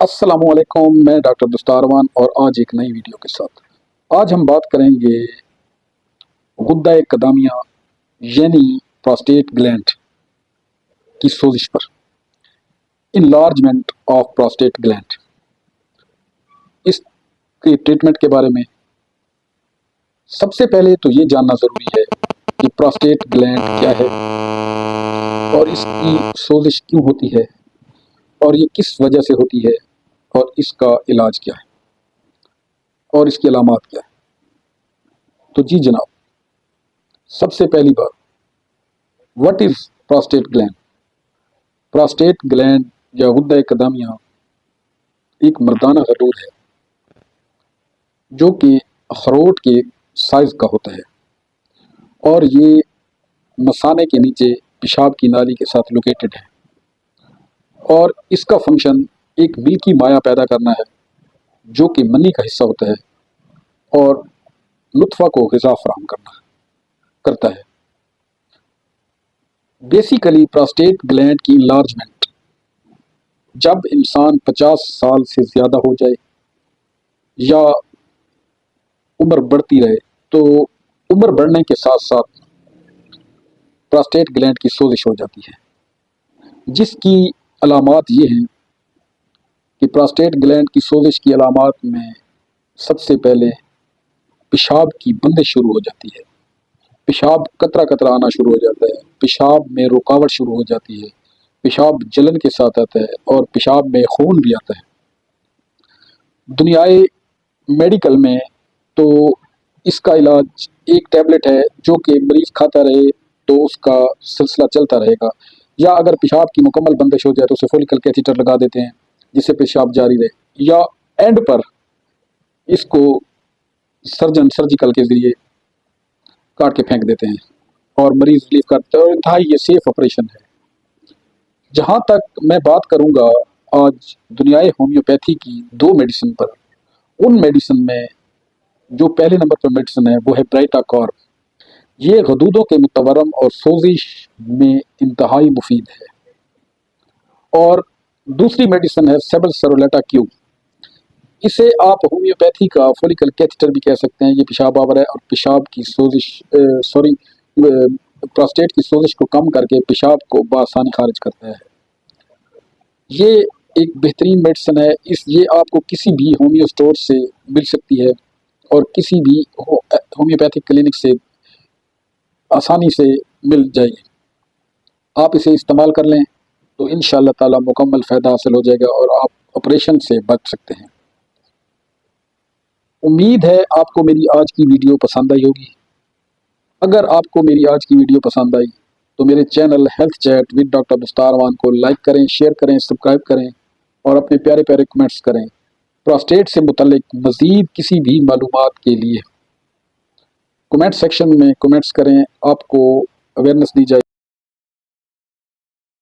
السلام علیکم، میں ڈاکٹر دستاروان اور آج ایک نئی ویڈیو کے ساتھ آج ہم بات کریں گے غدہ قدامیہ یعنی پراسٹیٹ گلینڈ کی سوزش پر، انلارجمنٹ آف پراسٹیٹ گلینڈ، اس کے ٹریٹمنٹ کے بارے میں۔ سب سے پہلے تو یہ جاننا ضروری ہے کہ پراسٹیٹ گلینڈ کیا ہے اور اس کی سوزش کیوں ہوتی ہے اور یہ کس وجہ سے ہوتی ہے اور اس کا علاج کیا ہے اور اس کی علامات کیا ہے۔ تو جی جناب، سب سے پہلی بات، what is prostate gland? Prostate gland یا غدہ قدامیہ ایک مردانہ غدود ہے جو کہ اخروٹ کے سائز کا ہوتا ہے اور یہ مثانے کے نیچے پیشاب کی نالی کے ساتھ لوکیٹڈ ہے، اور اس کا فنکشن ایک ملکی مائع پیدا کرنا ہے جو کہ منی کا حصہ ہوتا ہے اور نطفہ کو غذا فراہم کرتا ہے۔ بیسیکلی پراسٹیٹ گلینڈ کی انلارجمنٹ جب انسان 50 سال سے زیادہ ہو جائے یا عمر بڑھتی رہے تو عمر بڑھنے کے ساتھ ساتھ پراسٹیٹ گلینڈ کی سوزش ہو جاتی ہے، جس کی علامات یہ ہیں کہ پراسٹیٹ گلینڈ کی سوزش کی علامات میں سب سے پہلے پیشاب کی بندش شروع ہو جاتی ہے، پیشاب قطرہ قطرہ آنا شروع ہو جاتا ہے، پیشاب میں رکاوٹ شروع ہو جاتی ہے، پیشاب جلن کے ساتھ آتا ہے اور پیشاب میں خون بھی آتا ہے۔ دنیائے میڈیکل میں تو اس کا علاج ایک ٹیبلٹ ہے جو کہ مریض کھاتا رہے تو اس کا سلسلہ چلتا رہے گا، یا اگر پیشاب کی مکمل بندش ہو جائے تو اسے فولیکل کیتھیٹر لگا دیتے ہیں جس سے پیشاب جاری رہے، یا اینڈ پر اس کو سرجیکل کے ذریعے کاٹ کے پھینک دیتے ہیں اور مریض ریلیف کرتے ہیں، اور انتہائی یہ سیف آپریشن ہے۔ جہاں تک میں بات کروں گا آج دنیائے ہومیوپیتھی کی 2 میڈیسن پر، ان میڈیسن میں جو پہلے نمبر پر میڈیسن ہے وہ ہے برائٹا کارب۔ یہ غدودوں کے متورم اور سوزش میں انتہائی مفید ہے، اور دوسری میڈیسن ہے سیبل سرولیٹا کیوب۔ اسے آپ ہومیوپیتھی کا فولیکل کیتھیٹر بھی کہہ سکتے ہیں۔ یہ پیشاب آور ہے اور پیشاب کی سوزش پراسٹیٹ کی سوزش کو کم کر کے پیشاب کو بآسانی خارج کرتا ہے۔ یہ ایک بہترین میڈیسن ہے، یہ آپ کو کسی بھی ہومیو اسٹور سے مل سکتی ہے اور کسی بھی ہومیوپیتھک کلینک سے آسانی سے مل جائے گی۔ آپ اسے استعمال کر لیں تو انشاءاللہ تعالی مکمل فائدہ حاصل ہو جائے گا اور آپ آپریشن سے بچ سکتے ہیں۔ امید ہے آپ کو میری آج کی ویڈیو پسند آئی ہوگی۔ اگر آپ کو میری آج کی ویڈیو پسند آئی تو میرے channel health chat with doctor Dastarwan کو لائک کریں، شیئر کریں، سبسکرائب کریں اور اپنے پیارے پیارے کمنٹس کریں۔ پراسٹیٹ سے متعلق مزید کسی بھی معلومات کے لیے کمنٹ سیکشن میں کمنٹس کریں، آپ کو اویئرنیس دی جائے۔